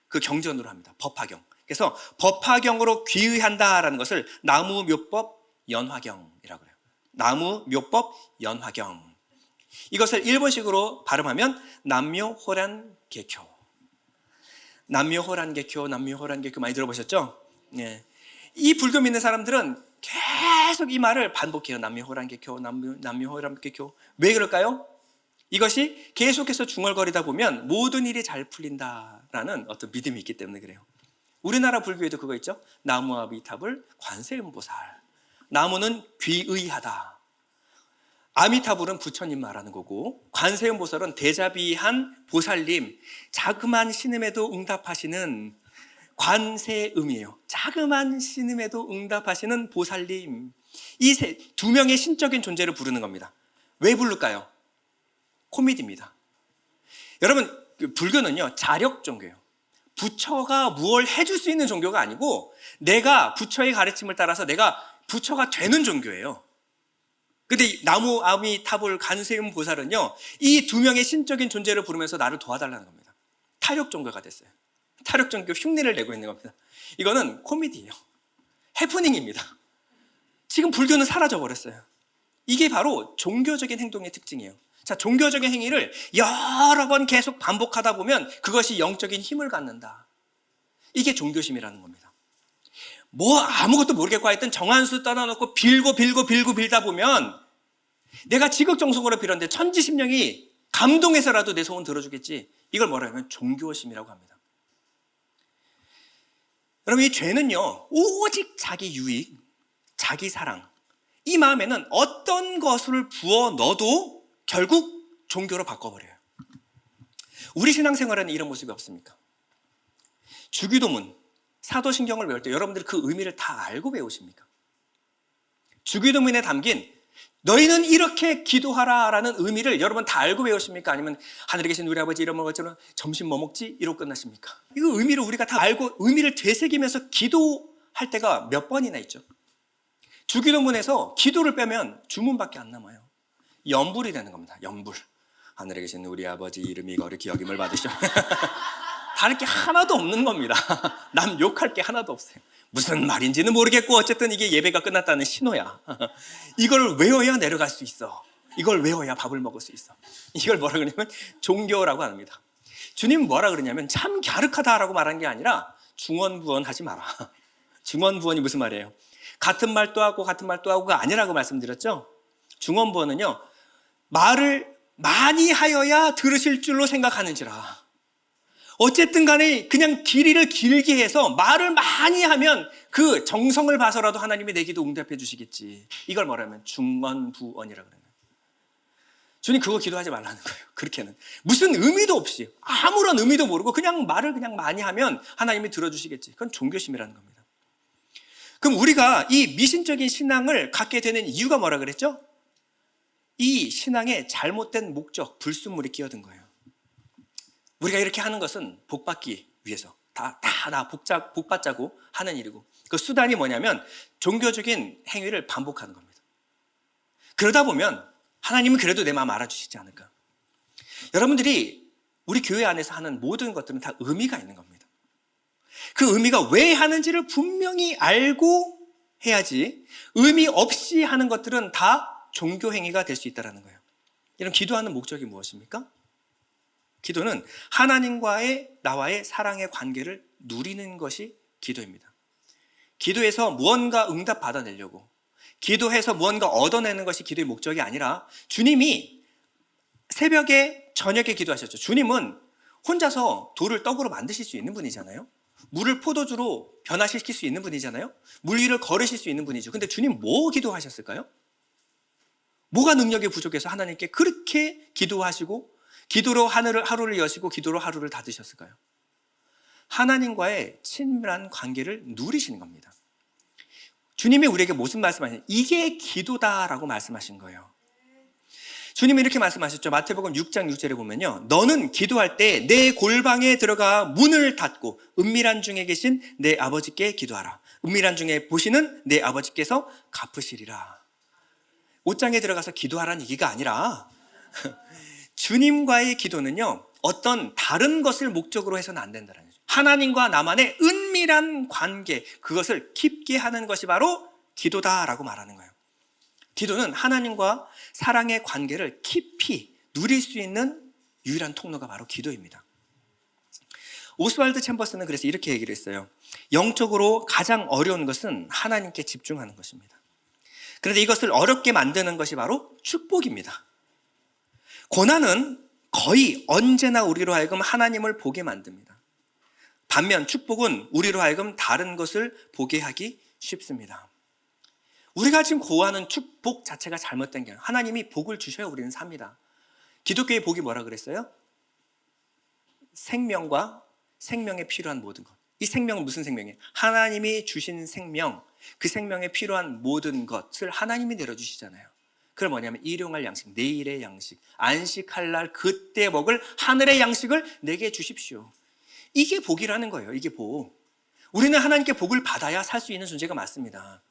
그 경전으로 합니다. 법화경. 그래서 법화경으로 귀의한다라는 것을 나무묘법 연화경이라고 해요. 나무묘법 연화경. 이것을 일본식으로 발음하면 남묘호란개교. 남묘호란개교, 남묘호란개교 많이 들어보셨죠? 네. 이 불교 믿는 사람들은 계속 이 말을 반복해요. 남묘호란개교, 남묘호란개교. 왜 그럴까요? 이것이 계속해서 중얼거리다 보면 모든 일이 잘 풀린다라는 어떤 믿음이 있기 때문에 그래요. 우리나라 불교에도 그거 있죠. 나무 아미타불 관세음보살. 나무는 귀의하다. 아미타불은 부처님 말하는 거고, 관세음보살은 대자비한 보살님, 자그만 신음에도 응답하시는 관세음이에요. 자그만 신음에도 응답하시는 보살님. 이 두 명의 신적인 존재를 부르는 겁니다. 왜 부를까요? 코미디입니다. 여러분, 불교는요, 자력 종교예요. 부처가 무엇을 해줄 수 있는 종교가 아니고, 내가 부처의 가르침을 따라서 내가 부처가 되는 종교예요. 근데 나무 아미타불 관세음 보살은요, 이 두 명의 신적인 존재를 부르면서 나를 도와달라는 겁니다. 타력 종교가 됐어요. 타력 종교 흉내를 내고 있는 겁니다. 이거는 코미디예요. 해프닝입니다. 지금 불교는 사라져 버렸어요. 이게 바로 종교적인 행동의 특징이에요. 자, 종교적인 행위를 여러 번 계속 반복하다 보면 그것이 영적인 힘을 갖는다. 이게 종교심이라는 겁니다. 뭐 아무것도 모르겠고 하여튼 정한수 떠나놓고 빌다 보면 내가 지극정성으로 빌었는데 천지심령이 감동해서라도 내 소원 들어주겠지. 이걸 뭐라 하면 종교심이라고 합니다. 여러분, 이 죄는요, 오직 자기 유익, 자기 사랑, 이 마음에는 어떤 것을 부어 넣어도 결국 종교로 바꿔버려요. 우리 신앙생활에는 이런 모습이 없습니까? 주기도문, 사도신경을 배울 때 여러분들이 그 의미를 다 알고 배우십니까? 주기도문에 담긴 너희는 이렇게 기도하라라는 의미를 여러분 다 알고 배우십니까? 아니면 하늘에 계신 우리 아버지 이런 것처럼 점심 뭐 먹지? 이러고 끝나십니까? 이거 의미를 우리가 다 알고 의미를 되새기면서 기도할 때가 몇 번이나 있죠. 주기도문에서 기도를 빼면 주문밖에 안 남아요. 연불이 되는 겁니다. 연불. 하늘에 계신 우리 아버지 이름이 거룩히 여김을 받으시오. 다를 게 하나도 없는 겁니다. 남 욕할 게 하나도 없어요. 무슨 말인지는 모르겠고 어쨌든 이게 예배가 끝났다는 신호야. 이걸 외워야 내려갈 수 있어. 이걸 외워야 밥을 먹을 수 있어. 이걸 뭐라 그러냐면 종교라고 합니다. 주님 뭐라 그러냐면 참 갸륵하다라고 말한 게 아니라 중언부언하지 마라. 중언부언이 무슨 말이에요? 같은 말도 하고 같은 말도 하고가 아니라고 말씀드렸죠. 중언부언은요, 말을 많이 하여야 들으실 줄로 생각하는지라. 어쨌든 간에 그냥 길이를 길게 해서 말을 많이 하면 그 정성을 봐서라도 하나님이 내 기도 응답해 주시겠지. 이걸 뭐라면 중언부언이라고 그래요. 주님 그거 기도하지 말라는 거예요. 그렇게는 무슨 의미도 없이 아무런 의미도 모르고 그냥 말을 그냥 많이 하면 하나님이 들어주시겠지. 그건 종교심이라는 겁니다. 그럼 우리가 이 미신적인 신앙을 갖게 되는 이유가 뭐라 그랬죠? 이 신앙에 잘못된 목적, 불순물이 끼어든 거예요. 우리가 이렇게 하는 것은 복받기 위해서 나 복받자고 하는 일이고, 그 수단이 뭐냐면 종교적인 행위를 반복하는 겁니다. 그러다 보면 하나님은 그래도 내 마음 알아주시지 않을까. 여러분들이 우리 교회 안에서 하는 모든 것들은 다 의미가 있는 겁니다. 그 의미가 왜 하는지를 분명히 알고 해야지, 의미 없이 하는 것들은 다 종교 행위가 될 수 있다는 거예요. 이런 기도하는 목적이 무엇입니까? 기도는 하나님과의 나와의 사랑의 관계를 누리는 것이 기도입니다. 기도해서 무언가 응답 받아내려고, 기도해서 무언가 얻어내는 것이 기도의 목적이 아니라, 주님이 새벽에 저녁에 기도하셨죠. 주님은 혼자서 돌을 떡으로 만드실 수 있는 분이잖아요. 물을 포도주로 변화시킬 수 있는 분이잖아요. 물 위를 걸으실 수 있는 분이죠. 근데 주님 뭐 기도하셨을까요? 뭐가 능력이 부족해서 하나님께 그렇게 기도하시고 기도로 하루를 여시고 기도로 하루를 닫으셨을까요? 하나님과의 친밀한 관계를 누리시는 겁니다. 주님이 우리에게 무슨 말씀하시냐? 이게 기도다라고 말씀하신 거예요. 주님이 이렇게 말씀하셨죠. 마태복음 6장 6절에 보면요, 너는 기도할 때 내 골방에 들어가 문을 닫고 은밀한 중에 계신 내 아버지께 기도하라. 은밀한 중에 보시는 내 아버지께서 갚으시리라. 옷장에 들어가서 기도하라는 얘기가 아니라 주님과의 기도는요, 어떤 다른 것을 목적으로 해서는 안 된다는 거죠. 하나님과 나만의 은밀한 관계, 그것을 깊게 하는 것이 바로 기도다라고 말하는 거예요. 기도는 하나님과 사랑의 관계를 깊이 누릴 수 있는 유일한 통로가 바로 기도입니다. 오스왈드 챔버스는 그래서 이렇게 얘기를 했어요. 영적으로 가장 어려운 것은 하나님께 집중하는 것입니다. 그런데 이것을 어렵게 만드는 것이 바로 축복입니다. 고난은 거의 언제나 우리로 하여금 하나님을 보게 만듭니다. 반면 축복은 우리로 하여금 다른 것을 보게 하기 쉽습니다. 우리가 지금 고하는 축복 자체가 잘못된 게 아니라 하나님이 복을 주셔야 우리는 삽니다. 기독교의 복이 뭐라 그랬어요? 생명과 생명에 필요한 모든 것. 이 생명은 무슨 생명이에요? 하나님이 주신 생명, 그 생명에 필요한 모든 것을 하나님이 내려주시잖아요. 그걸 뭐냐면 일용할 양식, 내일의 양식, 안식할 날 그때 먹을 하늘의 양식을 내게 주십시오. 이게 복이라는 거예요. 이게 복. 우리는 하나님께 복을 받아야 살 수 있는 존재가 맞습니다.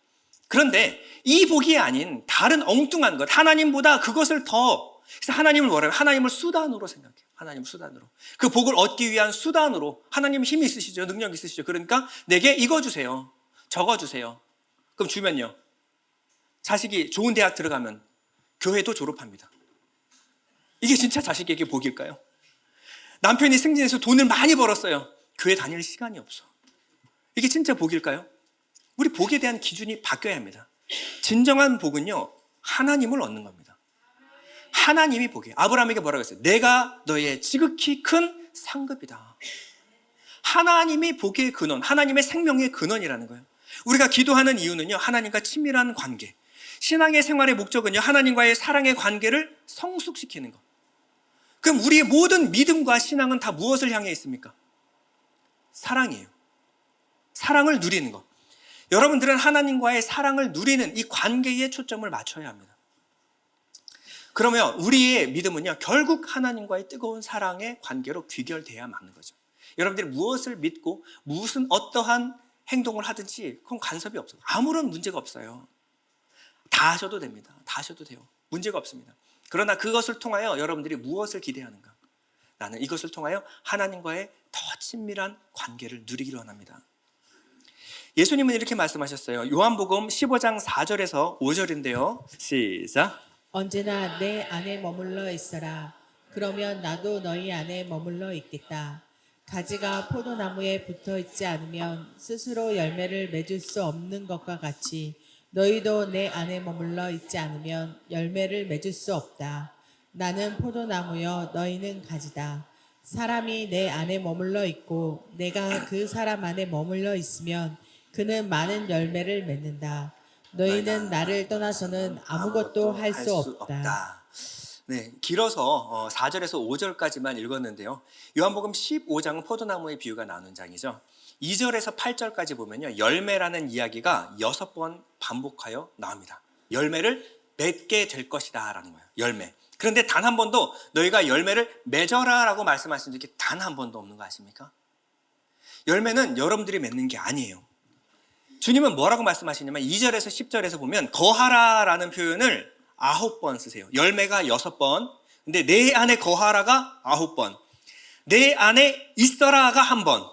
그런데 이 복이 아닌 다른 엉뚱한 것, 하나님보다 그것을 더, 그래서 하나님을 뭐라고 해요? 하나님을 수단으로 생각해요. 하나님 수단으로. 그 복을 얻기 위한 수단으로. 하나님 힘이 있으시죠? 능력 있으시죠? 그러니까 내게 이거 주세요. 저거 주세요. 그럼 주면요. 자식이 좋은 대학 들어가면 교회도 졸업합니다. 이게 진짜 자식에게 복일까요? 남편이 승진해서 돈을 많이 벌었어요. 교회 다닐 시간이 없어. 이게 진짜 복일까요? 우리 복에 대한 기준이 바뀌어야 합니다. 진정한 복은요, 하나님을 얻는 겁니다. 하나님이 복이에요. 아브라함에게 뭐라고 했어요? 내가 너의 지극히 큰 상급이다. 하나님이 복의 근원, 하나님의 생명의 근원이라는 거예요. 우리가 기도하는 이유는요, 하나님과 친밀한 관계. 신앙의 생활의 목적은요, 하나님과의 사랑의 관계를 성숙시키는 것. 그럼 우리의 모든 믿음과 신앙은 다 무엇을 향해 있습니까? 사랑이에요. 사랑을 누리는 것. 여러분들은 하나님과의 사랑을 누리는 이 관계에 초점을 맞춰야 합니다. 그러면 우리의 믿음은요, 결국 하나님과의 뜨거운 사랑의 관계로 귀결돼야 맞는 거죠. 여러분들이 무엇을 믿고 무슨 어떠한 행동을 하든지 그건 간섭이 없어요. 아무런 문제가 없어요. 다 하셔도 됩니다. 다 하셔도 돼요. 문제가 없습니다. 그러나 그것을 통하여 여러분들이 무엇을 기대하는가? 나는 이것을 통하여 하나님과의 더 친밀한 관계를 누리기를 원합니다. 예수님은 이렇게 말씀하셨어요. 요한복음 15장 4절에서 5절인데요. 시작. 언제나 내 안에 머물러 있어라. 그러면 나도 너희 안에 머물러 있겠다. 가지가 포도나무에 붙어 있지 않으면 스스로 열매를 맺을 수 없는 것과 같이 너희도 내 안에 머물러 있지 않으면 열매를 맺을 수 없다. 나는 포도나무여 너희는 가지다. 사람이 내 안에 머물러 있고 내가 그 사람 안에 머물러 있으면 그는 많은 열매를 맺는다. 너희는 나를 떠나서는 아무것도 할 수 없다. 네, 길어서 4절에서 5절까지만 읽었는데요. 요한복음 15장은 포도나무의 비유가 나오는 장이죠. 2절에서 8절까지 보면요, 열매라는 이야기가 6번 반복하여 나옵니다. 열매를 맺게 될 것이다 라는 거예요. 열매. 그런데 단 한 번도 너희가 열매를 맺어라 라고 말씀하신 적이 단 한 번도 없는 거 아십니까? 열매는 여러분들이 맺는 게 아니에요. 주님은 뭐라고 말씀하시냐면 2절에서 10절에서 보면 거하라 라는 표현을 9번 쓰세요. 열매가 6번. 근데 내 안에 거하라가 9번. 내 안에 있어라가 1번.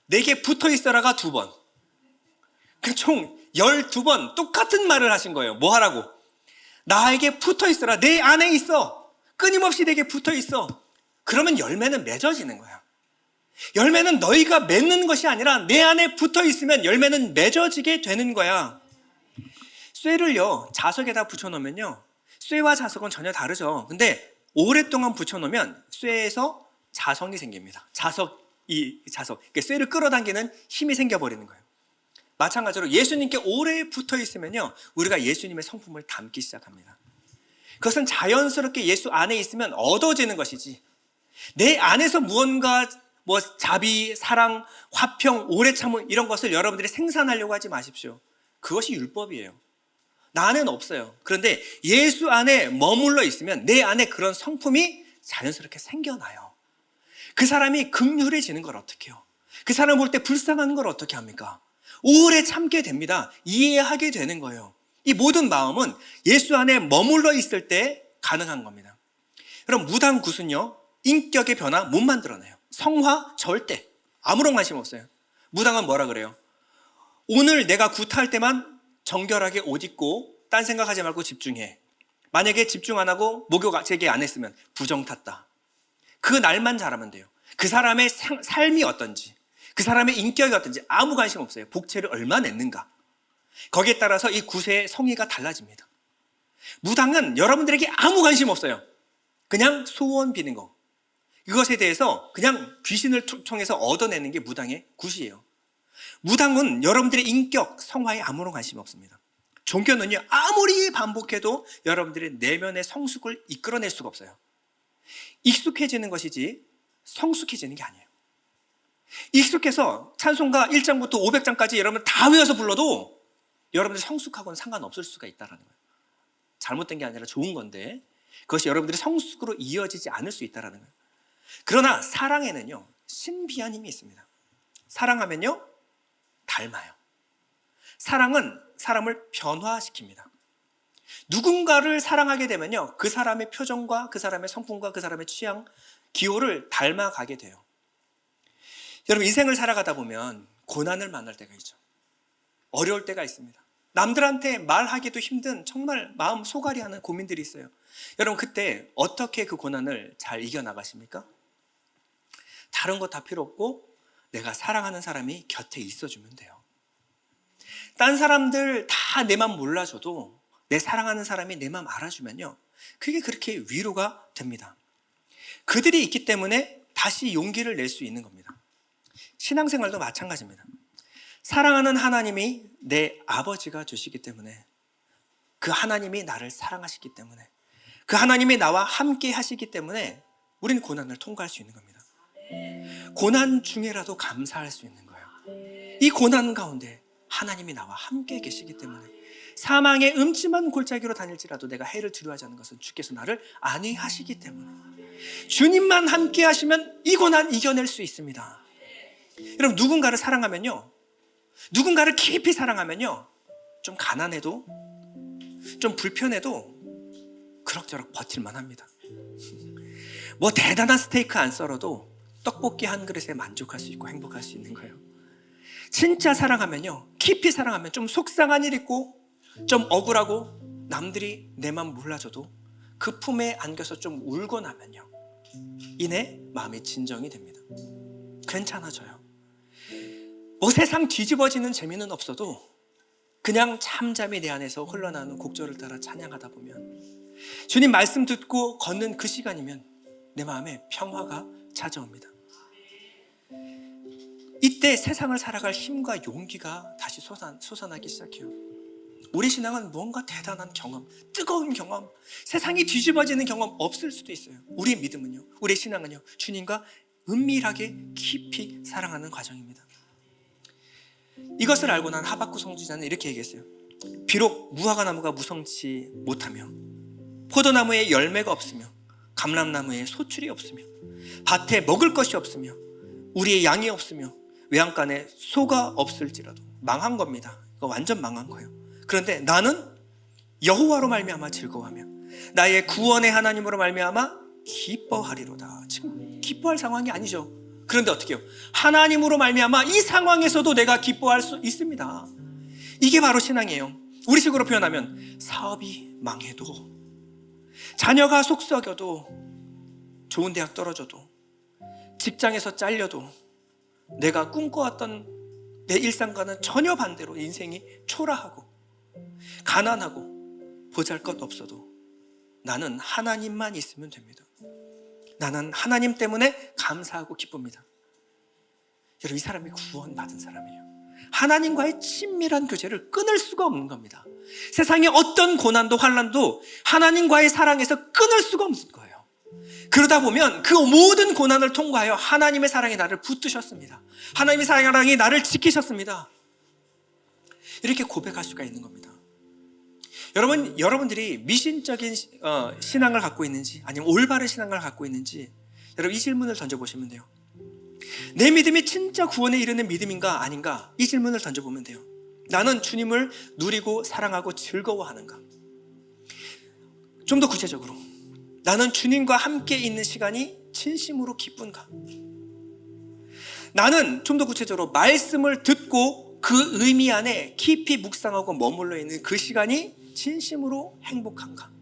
내게 붙어 있어라가 2번. 총 12번 똑같은 말을 하신 거예요. 뭐 하라고? 나에게 붙어 있어라. 내 안에 있어. 끊임없이 내게 붙어 있어. 그러면 열매는 맺어지는 거야. 열매는 너희가 맺는 것이 아니라 내 안에 붙어 있으면 열매는 맺어지게 되는 거야. 쇠를요, 자석에다 붙여놓으면요, 쇠와 자석은 전혀 다르죠. 근데 오랫동안 붙여놓으면 쇠에서 자성이 생깁니다. 자석. 쇠를 끌어당기는 힘이 생겨버리는 거예요. 마찬가지로 예수님께 오래 붙어 있으면요, 우리가 예수님의 성품을 담기 시작합니다. 그것은 자연스럽게 예수 안에 있으면 얻어지는 것이지, 내 안에서 무언가 자비, 사랑, 화평, 오래 참음 이런 것을 여러분들이 생산하려고 하지 마십시오. 그것이 율법이에요. 나 안에는 없어요. 그런데 예수 안에 머물러 있으면 내 안에 그런 성품이 자연스럽게 생겨나요. 그 사람이 긍휼해지는 걸 어떻게 해요? 그 사람 볼 때 불쌍한 걸 어떻게 합니까? 오래 참게 됩니다. 이해하게 되는 거예요. 이 모든 마음은 예수 안에 머물러 있을 때 가능한 겁니다. 그럼 무당 굿은요, 인격의 변화 못 만들어내요. 성화 절대 아무런 관심 없어요. 무당은 뭐라 그래요? 오늘 내가 굿할 때만 정결하게 옷 입고 딴 생각하지 말고 집중해. 만약에 집중 안 하고 목욕 재개 안 했으면 부정 탔다. 그 날만 잘하면 돼요. 그 사람의 삶이 어떤지, 그 사람의 인격이 어떤지 아무 관심 없어요. 복채를 얼마 냈는가. 거기에 따라서 이 굿의 성의가 달라집니다. 무당은 여러분들에게 아무 관심 없어요. 그냥 소원 비는 거. 이것에 대해서 그냥 귀신을 통해서 얻어내는 게 무당의 굿이에요. 무당은 여러분들의 인격, 성화에 아무런 관심이 없습니다. 종교는요, 아무리 반복해도 여러분들의 내면의 성숙을 이끌어낼 수가 없어요. 익숙해지는 것이지 성숙해지는 게 아니에요. 익숙해서 찬송가 1장부터 500장까지 여러분 다 외워서 불러도 여러분들 성숙하고는 상관없을 수가 있다는 거예요. 잘못된 게 아니라 좋은 건데 그것이 여러분들의 성숙으로 이어지지 않을 수 있다는 거예요. 그러나 사랑에는요, 신비한 힘이 있습니다. 사랑하면요, 닮아요. 사랑은 사람을 변화시킵니다. 누군가를 사랑하게 되면요, 그 사람의 표정과 그 사람의 성품과 그 사람의 취향, 기호를 닮아가게 돼요. 여러분, 인생을 살아가다 보면 고난을 만날 때가 있죠. 어려울 때가 있습니다. 남들한테 말하기도 힘든 정말 마음 소갈이하는 고민들이 있어요. 여러분, 그때 어떻게 그 고난을 잘 이겨나가십니까? 다른 거 다 필요 없고 내가 사랑하는 사람이 곁에 있어주면 돼요. 딴 사람들 다 내 맘 몰라줘도 내 사랑하는 사람이 내 맘 알아주면요, 그게 그렇게 위로가 됩니다. 그들이 있기 때문에 다시 용기를 낼 수 있는 겁니다. 신앙생활도 마찬가지입니다. 사랑하는 하나님이 내 아버지가 되시기 때문에, 그 하나님이 나를 사랑하시기 때문에, 그 하나님이 나와 함께 하시기 때문에 우리는 고난을 통과할 수 있는 겁니다. 고난 중에라도 감사할 수 있는 거예요. 이 고난 가운데 하나님이 나와 함께 계시기 때문에, 사망의 음침한 골짜기로 다닐지라도 내가 해를 두려워하지 않는 것은 주께서 나를 안위하시기 때문에, 주님만 함께 하시면 이 고난 이겨낼 수 있습니다. 여러분, 누군가를 사랑하면요, 누군가를 깊이 사랑하면요, 좀 가난해도 좀 불편해도 그럭저럭 버틸만 합니다. 뭐 대단한 스테이크 안 썰어도 떡볶이 한 그릇에 만족할 수 있고 행복할 수 있는 거예요. 진짜 사랑하면요, 깊이 사랑하면 좀 속상한 일 있고 좀 억울하고 남들이 내 맘 몰라줘도 그 품에 안겨서 좀 울고 나면요, 이내 마음이 진정이 됩니다. 괜찮아져요. 뭐 세상 뒤집어지는 재미는 없어도 그냥 잠잠히 내 안에서 흘러나오는 곡절을 따라 찬양하다 보면, 주님 말씀 듣고 걷는 그 시간이면 내 마음에 평화가 찾아옵니다. 이때 세상을 살아갈 힘과 용기가 다시 솟아나기 시작해요. 우리 신앙은 뭔가 대단한 경험, 뜨거운 경험, 세상이 뒤집어지는 경험 없을 수도 있어요. 우리의 믿음은요, 우리의 신앙은요, 주님과 은밀하게 깊이 사랑하는 과정입니다. 이것을 알고 난 하박국 선지자는 이렇게 얘기했어요. 비록 무화과나무가 무성치 못하며 포도나무에 열매가 없으며 감람나무에 소출이 없으며 밭에 먹을 것이 없으며 우리의 양이 없으며 외양간에 소가 없을지라도, 망한 겁니다. 이거 완전 망한 거예요. 그런데 나는 여호와로 말미암아 즐거워하며 나의 구원의 하나님으로 말미암아 기뻐하리로다. 지금 기뻐할 상황이 아니죠. 그런데 어떻게 해요? 하나님으로 말미암아 이 상황에서도 내가 기뻐할 수 있습니다. 이게 바로 신앙이에요. 우리식으로 표현하면 사업이 망해도, 자녀가 속썩여도, 좋은 대학 떨어져도, 직장에서 잘려도, 내가 꿈꿔왔던 내 일상과는 전혀 반대로 인생이 초라하고 가난하고 보잘것없어도 나는 하나님만 있으면 됩니다. 나는 하나님 때문에 감사하고 기쁩니다. 여러분, 이 사람이 구원받은 사람이에요. 하나님과의 친밀한 교제를 끊을 수가 없는 겁니다. 세상의 어떤 고난도 환난도 하나님과의 사랑에서 끊을 수가 없는 거예요. 그러다 보면 그 모든 고난을 통과하여 하나님의 사랑이 나를 붙드셨습니다. 하나님의 사랑이 나를 지키셨습니다. 이렇게 고백할 수가 있는 겁니다. 여러분들이 미신적인 신앙을 갖고 있는지 아니면 올바른 신앙을 갖고 있는지, 여러분 이 질문을 던져보시면 돼요. 내 믿음이 진짜 구원에 이르는 믿음인가 아닌가, 이 질문을 던져보면 돼요. 나는 주님을 누리고 사랑하고 즐거워하는가? 좀 더 구체적으로, 나는 주님과 함께 있는 시간이 진심으로 기쁜가? 나는 좀 더 구체적으로 말씀을 듣고 그 의미 안에 깊이 묵상하고 머물러 있는 그 시간이 진심으로 행복한가?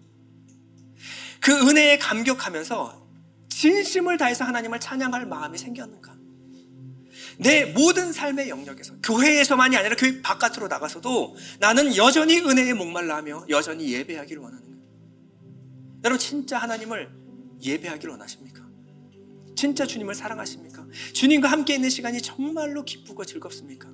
그 은혜에 감격하면서 진심을 다해서 하나님을 찬양할 마음이 생겼는가? 내 모든 삶의 영역에서, 교회에서만이 아니라 교회 바깥으로 나가서도 나는 여전히 은혜에 목말라 하며 여전히 예배하기를 원하는 거예요. 여러분, 진짜 하나님을 예배하기를 원하십니까? 진짜 주님을 사랑하십니까? 주님과 함께 있는 시간이 정말로 기쁘고 즐겁습니까?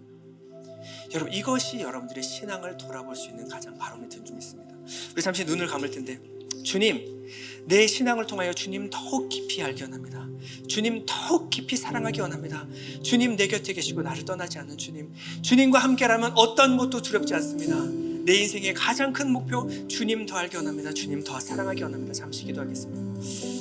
여러분, 이것이 여러분들의 신앙을 돌아볼 수 있는 가장 바로미터인 줄 믿습니다. 우리 잠시 눈을 감을 텐데, 주님, 내 신앙을 통하여 주님 더욱 깊이 알기 원합니다. 주님 더욱 깊이 사랑하기 원합니다. 주님 내 곁에 계시고 나를 떠나지 않는 주님, 주님과 함께라면 어떤 것도 두렵지 않습니다. 내 인생의 가장 큰 목표, 주님 더 알기 원합니다. 주님 더 사랑하기 원합니다. 잠시 기도하겠습니다.